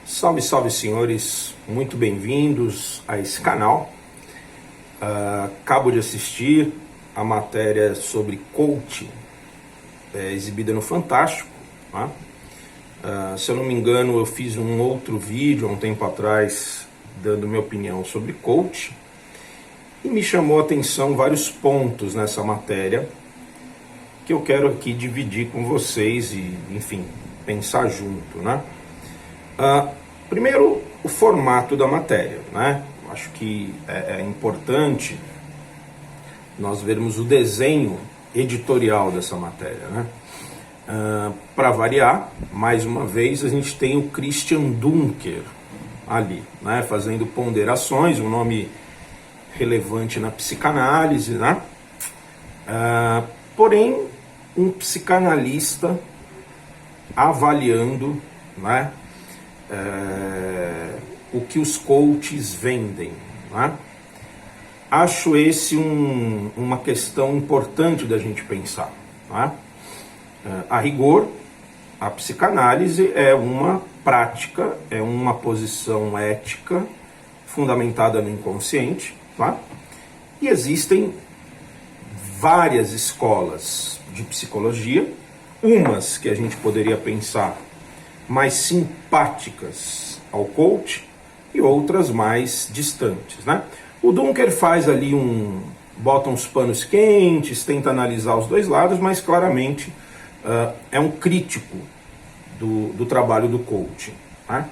Salve, salve senhores, muito bem-vindos a esse canal. Acabo de assistir a matéria sobre coaching exibida no Fantástico, tá? Se eu não me engano, eu fiz um outro vídeo há um tempo atrás dando minha opinião sobre coaching e me chamou a atenção vários pontos nessa matéria que eu quero aqui dividir com vocês e, enfim, pensar junto, né? Primeiro, o formato da matéria, né? Acho que é importante nós vermos o desenho editorial dessa matéria, né? Para variar, mais uma vez, a gente tem o Christian Dunker ali, né? Fazendo ponderações, um nome relevante na psicanálise, né? Porém, um psicanalista avaliando, né, o que os coaches vendem, né? Acho esse uma questão importante da gente pensar, né? A rigor, a psicanálise é uma prática, é uma posição ética fundamentada no inconsciente, tá? E existem várias escolas de psicologia, umas que a gente poderia pensar mais simpáticas ao coach e outras mais distantes, né? O Dunker faz ali bota uns panos quentes, tenta analisar os dois lados, mas claramente é um crítico do trabalho do coaching, né?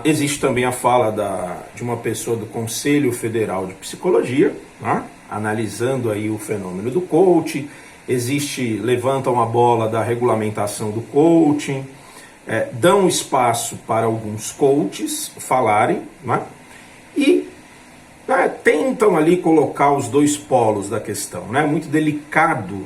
Existe também a fala de uma pessoa do Conselho Federal de Psicologia, né, analisando aí o fenômeno do coaching. Levantam a bola da regulamentação do coaching, dão espaço para alguns coaches falarem, né, e tentam ali colocar os dois polos da questão, né? Muito delicado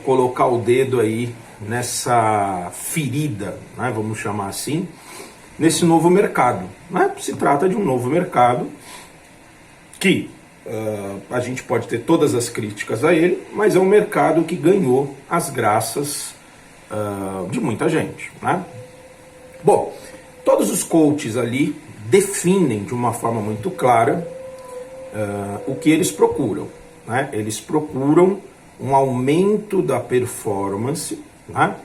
colocar o dedo aí nessa ferida, né, vamos chamar assim, nesse novo mercado, né? Se trata de um novo mercado que a gente pode ter todas as críticas a ele, mas é um mercado que ganhou as graças de muita gente, né? Bom, todos os coaches ali definem de uma forma muito clara o que eles procuram, né? Eles procuram um aumento da performance, né?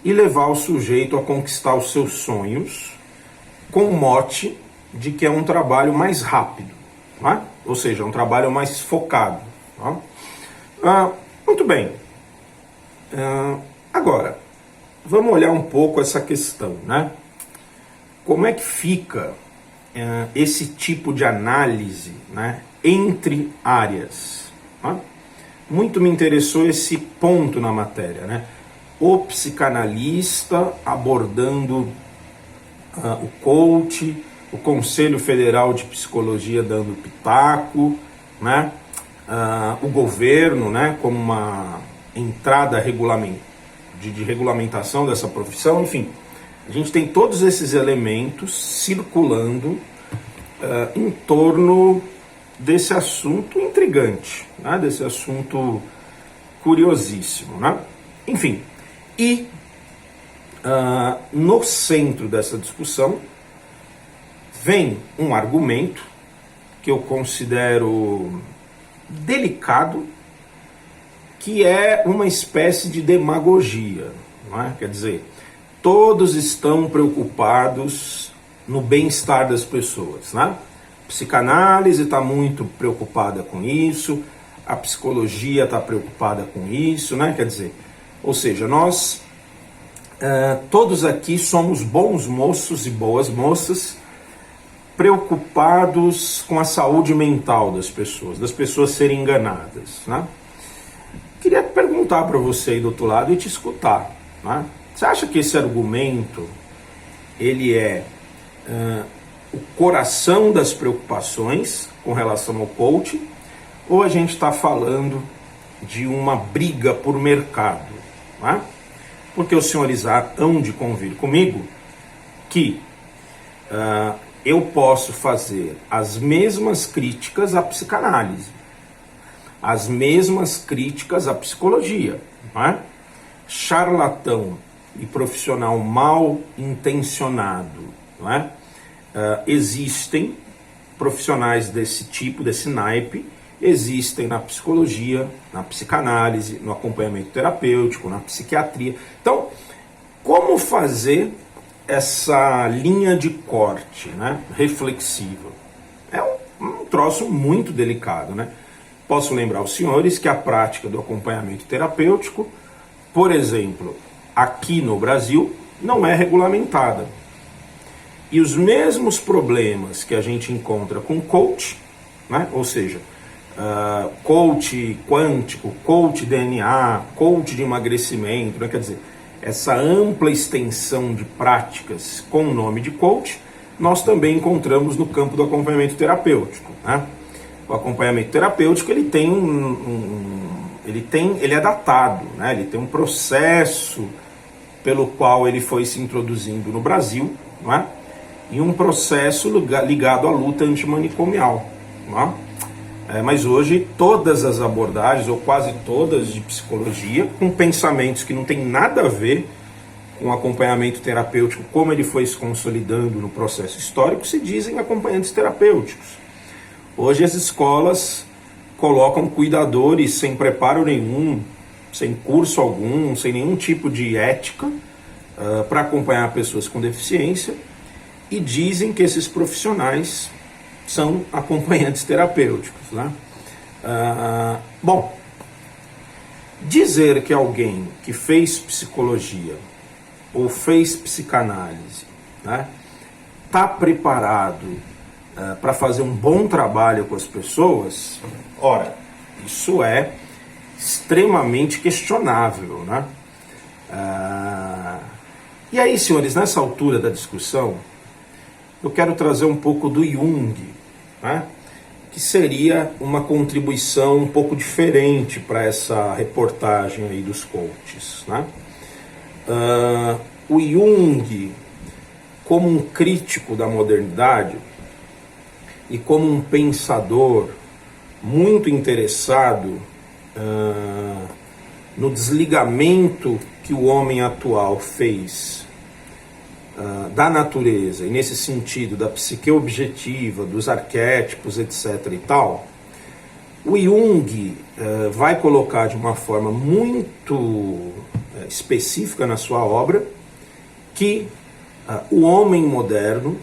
E levar o sujeito a conquistar os seus sonhos com o mote de que é um trabalho mais rápido, né? Ou seja, um trabalho mais focado, tá? Muito bem. Agora, vamos olhar um pouco essa questão, né? Como é que fica esse tipo de análise, né, entre áreas, tá? Muito me interessou esse ponto na matéria, né? O psicanalista abordando o coach, o Conselho Federal de Psicologia dando pitaco, né? O governo, né, como uma entrada de regulamentação dessa profissão, enfim. A gente tem todos esses elementos circulando em torno desse assunto intrigante, né? Desse assunto curiosíssimo, né? Enfim, e no centro dessa discussão vem um argumento que eu considero delicado, que é uma espécie de demagogia, não é? Quer dizer, todos estão preocupados no bem-estar das pessoas, né? A psicanálise está muito preocupada com isso, a psicologia está preocupada com isso, né? Quer dizer, ou seja, nós todos aqui somos bons moços e boas moças, preocupados com a saúde mental das pessoas serem enganadas, né? Queria perguntar para você aí do outro lado e te escutar, né? Você acha que esse argumento ele é o coração das preocupações com relação ao coaching, ou a gente está falando de uma briga por mercado, né? Porque os senhores hão de convir comigo que eu posso fazer as mesmas críticas à psicanálise, as mesmas críticas à psicologia, não é? Charlatão e profissional mal intencionado, não é? Existem profissionais desse tipo, desse naipe, existem na psicologia, na psicanálise, no acompanhamento terapêutico, na psiquiatria. Então, como fazer essa linha de corte, né, reflexiva? É um troço muito delicado, né? Posso lembrar aos senhores que a prática do acompanhamento terapêutico, por exemplo, aqui no Brasil, não é regulamentada. E os mesmos problemas que a gente encontra com coach, né, ou seja, coach quântico, coach DNA, coach de emagrecimento, né, quer dizer, essa ampla extensão de práticas com o nome de coach, nós também encontramos no campo do acompanhamento terapêutico, né? O acompanhamento terapêutico ele tem ele é datado, né? Ele tem um processo pelo qual ele foi se introduzindo no Brasil, né? E um processo ligado à luta antimanicomial, né? Mas hoje todas as abordagens, ou quase todas de psicologia, com pensamentos que não tem nada a ver com o acompanhamento terapêutico, como ele foi se consolidando no processo histórico, se dizem acompanhantes terapêuticos. Hoje as escolas colocam cuidadores sem preparo nenhum, sem curso algum, sem nenhum tipo de ética para acompanhar pessoas com deficiência, e dizem que esses profissionais são acompanhantes terapêuticos, né? Bom, dizer que alguém que fez psicologia ou fez psicanálise, né, está preparado para fazer um bom trabalho com as pessoas, ora, isso é extremamente questionável, né? E aí, senhores, nessa altura da discussão, eu quero trazer um pouco do Jung, né, que seria uma contribuição um pouco diferente para essa reportagem aí dos coaches, né? O Jung, como um crítico da modernidade e como um pensador muito interessado no desligamento que o homem atual fez da natureza, e nesse sentido da psique objetiva, dos arquétipos, etc. e tal, o Jung vai colocar de uma forma muito específica na sua obra que o homem moderno,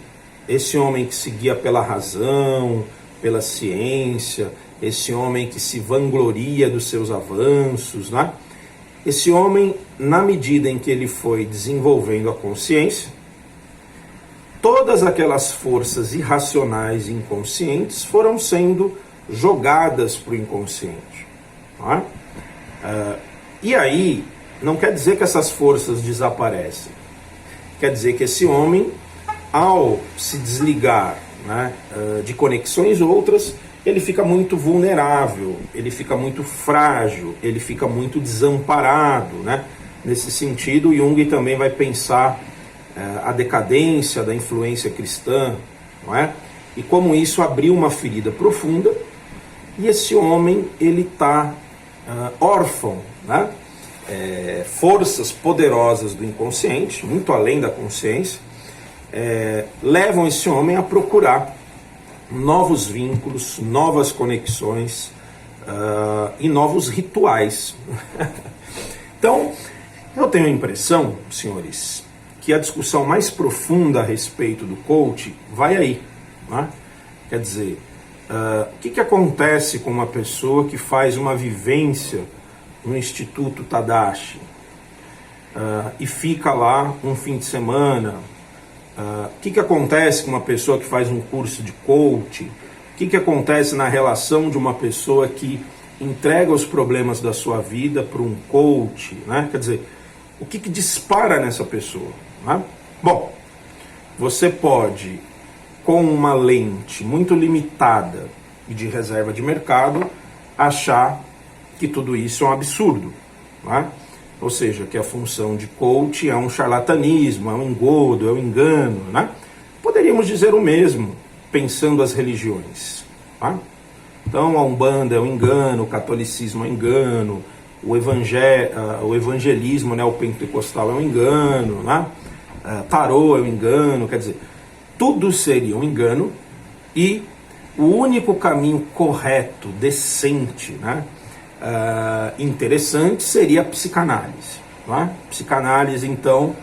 esse homem que se guia pela razão, pela ciência, esse homem que se vangloria dos seus avanços, né? Esse homem, na medida em que ele foi desenvolvendo a consciência, todas aquelas forças irracionais e inconscientes foram sendo jogadas para o inconsciente, né? E aí, não quer dizer que essas forças desaparecem. Quer dizer que esse homem, ao se desligar, né, de conexões outras, ele fica muito vulnerável, ele fica muito frágil, ele fica muito desamparado, né? Nesse sentido, Jung também vai pensar a decadência da influência cristã, não é? E como isso abriu uma ferida profunda, e esse homem ele está órfão, né? Forças poderosas do inconsciente, muito além da consciência, levam esse homem a procurar novos vínculos, novas conexões e novos rituais. Então, eu tenho a impressão, senhores, que a discussão mais profunda a respeito do coach vai aí, né? Quer dizer, o que acontece com uma pessoa que faz uma vivência no Instituto Tadashi e fica lá um fim de semana? O que acontece com uma pessoa que faz um curso de coach? O que acontece na relação de uma pessoa que entrega os problemas da sua vida para um coach, né? Quer dizer, o que dispara nessa pessoa, né? Bom, você pode, com uma lente muito limitada e de reserva de mercado, achar que tudo isso é um absurdo, né? Ou seja, que a função de coach é um charlatanismo, é um engodo, é um engano, né? Poderíamos dizer o mesmo, pensando as religiões, tá? Então, a Umbanda é um engano, o catolicismo é um engano, o evangelismo neopentecostal é um engano, né? Tarô é um engano, quer dizer, tudo seria um engano e o único caminho correto, decente, né? Interessante seria a psicanálise. Né? Psicanálise, então,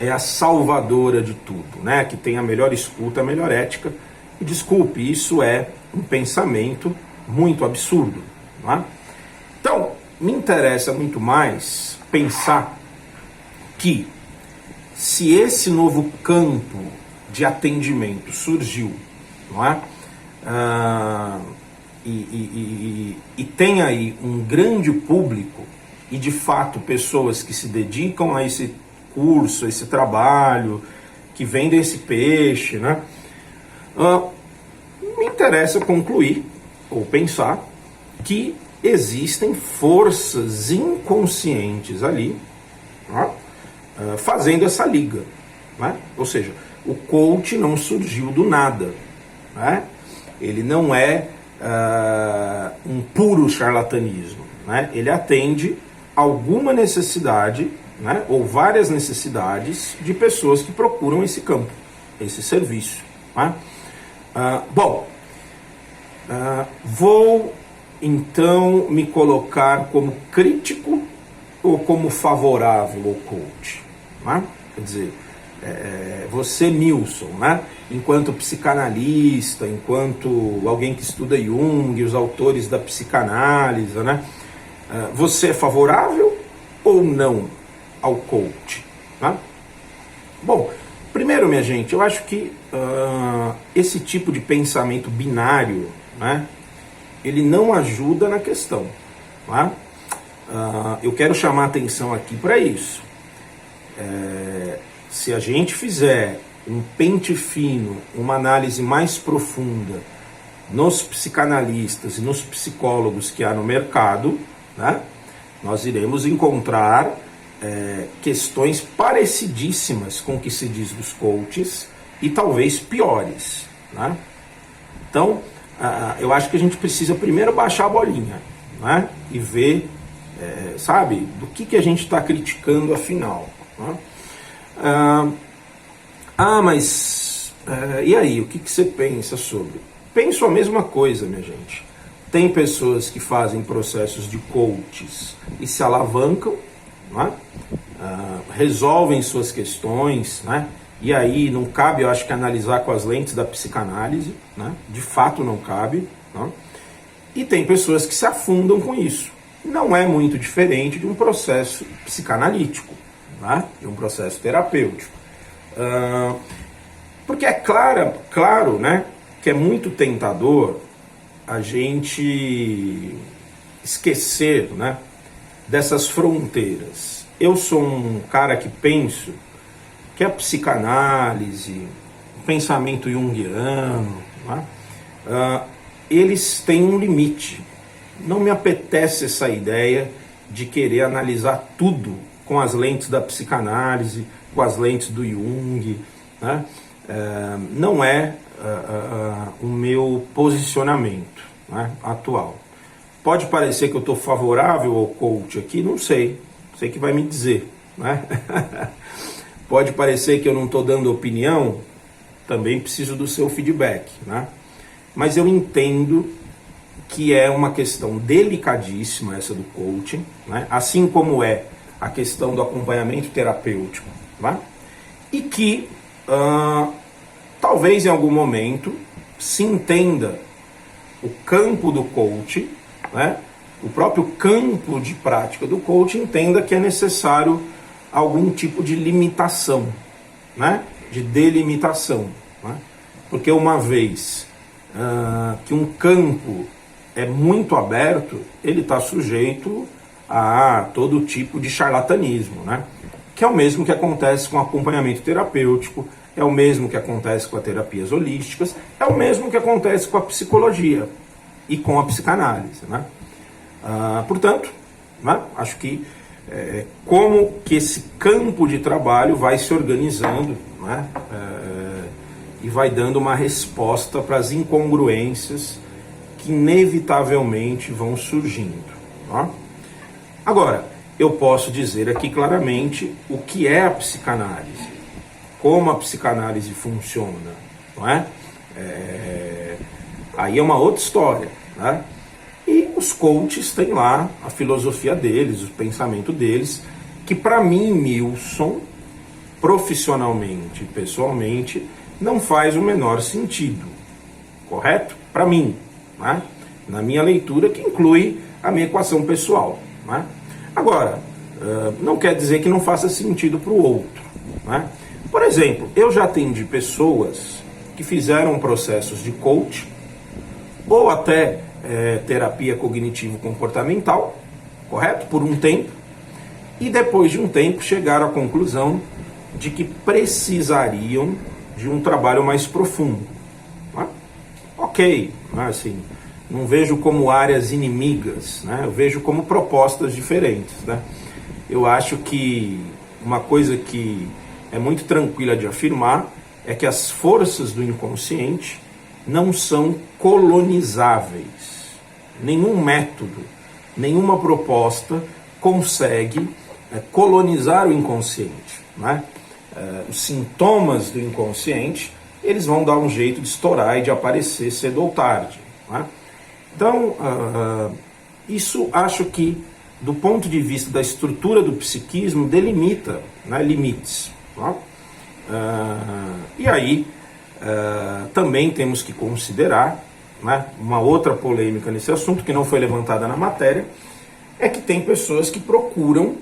é a salvadora de tudo, né? Que tem a melhor escuta, a melhor ética. E desculpe, isso é um pensamento muito absurdo. Né? Então, me interessa muito mais pensar que se esse novo campo de atendimento surgiu, não é? E tem aí um grande público e de fato pessoas que se dedicam a esse curso, a esse trabalho, que vendem esse peixe, né? Me interessa concluir ou pensar que existem forças inconscientes ali, né? Fazendo essa liga, né? Ou seja, o coach não surgiu do nada, né? Ele não é um puro charlatanismo, né? Ele atende alguma necessidade, né? Ou várias necessidades de pessoas que procuram esse campo, esse serviço, né? Vou então me colocar como crítico ou como favorável ao coach, né? Quer dizer, você, Nilson, né? Enquanto psicanalista, enquanto alguém que estuda Jung, os autores da psicanálise, né? Você é favorável ou não ao coach? Né? Bom, primeiro, minha gente, eu acho que esse tipo de pensamento binário, né? Ele não ajuda na questão. Né? Eu quero chamar a atenção aqui para isso. Se a gente fizer um pente fino, uma análise mais profunda nos psicanalistas e nos psicólogos que há no mercado, né, nós iremos encontrar questões parecidíssimas com o que se diz dos coaches e talvez piores. Né? Então, eu acho que a gente precisa primeiro baixar a bolinha, né, e ver, sabe, do que a gente está criticando afinal. Né? Mas e aí, o que você pensa sobre? Penso a mesma coisa, minha gente. Tem pessoas que fazem processos de coaches e se alavancam, né? Resolvem suas questões, né? E aí não cabe, eu acho que analisar com as lentes da psicanálise, né? De fato não cabe, né? E tem pessoas que se afundam com isso. Não é muito diferente de um processo psicanalítico, né? De um processo terapêutico. Porque é claro, né, que é muito tentador a gente esquecer, né, dessas fronteiras. Eu sou um cara que penso que a psicanálise, o pensamento junguiano, né, eles têm um limite. Não me apetece essa ideia de querer analisar tudo com as lentes da psicanálise, com as lentes do Jung, né? Não é o meu posicionamento, né, atual. Pode parecer que eu estou favorável ao coach aqui, não sei, você que vai me dizer, né? Pode parecer que eu não estou dando opinião, também preciso do seu feedback, né? Mas eu entendo que é uma questão delicadíssima essa do coaching, né? Assim como é a questão do acompanhamento terapêutico, né? E que talvez em algum momento se entenda o campo do coaching, né? O próprio campo de prática do coaching entenda que é necessário algum tipo de limitação, né? De delimitação, né? Porque uma vez que um campo é muito aberto, ele está sujeito a todo tipo de charlatanismo, né? Que é o mesmo que acontece com o acompanhamento terapêutico, é o mesmo que acontece com as terapias holísticas, é o mesmo que acontece com a psicologia e com a psicanálise, né? Portanto, né, acho que como que esse campo de trabalho vai se organizando, né, e vai dando uma resposta para as incongruências que inevitavelmente vão surgindo. Né? Agora, eu posso dizer aqui claramente o que é a psicanálise, como a psicanálise funciona, não é? Aí é uma outra história, né? E os coaches têm lá a filosofia deles, o pensamento deles, que para mim, Milson, profissionalmente e pessoalmente, não faz o menor sentido, correto? Para mim, né? Na minha leitura, que inclui a minha equação pessoal, né? Agora, não quer dizer que não faça sentido para o outro, né? Por exemplo, eu já atendi pessoas que fizeram processos de coach ou até terapia cognitivo-comportamental, correto? Por um tempo, e depois de um tempo chegaram à conclusão de que precisariam de um trabalho mais profundo, né? Ok, né? Assim, não vejo como áreas inimigas, né? Eu vejo como propostas diferentes, né? Eu acho que uma coisa que é muito tranquila de afirmar é que as forças do inconsciente não são colonizáveis. Nenhum método, nenhuma proposta consegue colonizar o inconsciente, né? Os sintomas do inconsciente, eles vão dar um jeito de estourar e de aparecer cedo ou tarde, né? Então, isso acho que, do ponto de vista da estrutura do psiquismo, delimita, né, limites, né? E aí, também temos que considerar, né, uma outra polêmica nesse assunto, que não foi levantada na matéria, é que tem pessoas que procuram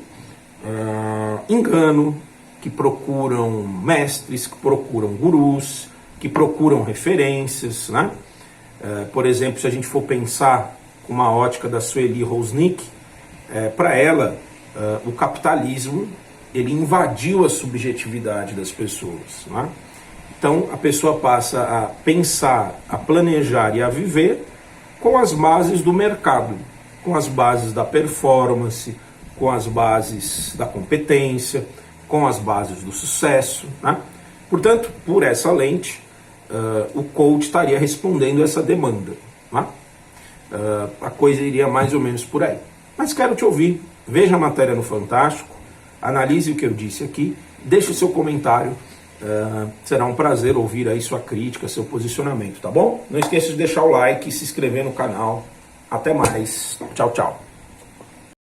engano, que procuram mestres, que procuram gurus, que procuram referências, né? Por exemplo, se a gente for pensar com uma ótica da Sueli Rosnick, para ela, o capitalismo ele invadiu a subjetividade das pessoas, né? Então a pessoa passa a pensar, a planejar e a viver com as bases do mercado, com as bases da performance, com as bases da competência, com as bases do sucesso, né? Portanto, por essa lente, o coach estaria respondendo essa demanda, né? A coisa iria mais ou menos por aí. Mas quero te ouvir, veja a matéria no Fantástico, analise o que eu disse aqui, deixe o seu comentário, será um prazer ouvir aí sua crítica, seu posicionamento, tá bom? Não esqueça de deixar o like e se inscrever no canal. Até mais, tchau, tchau.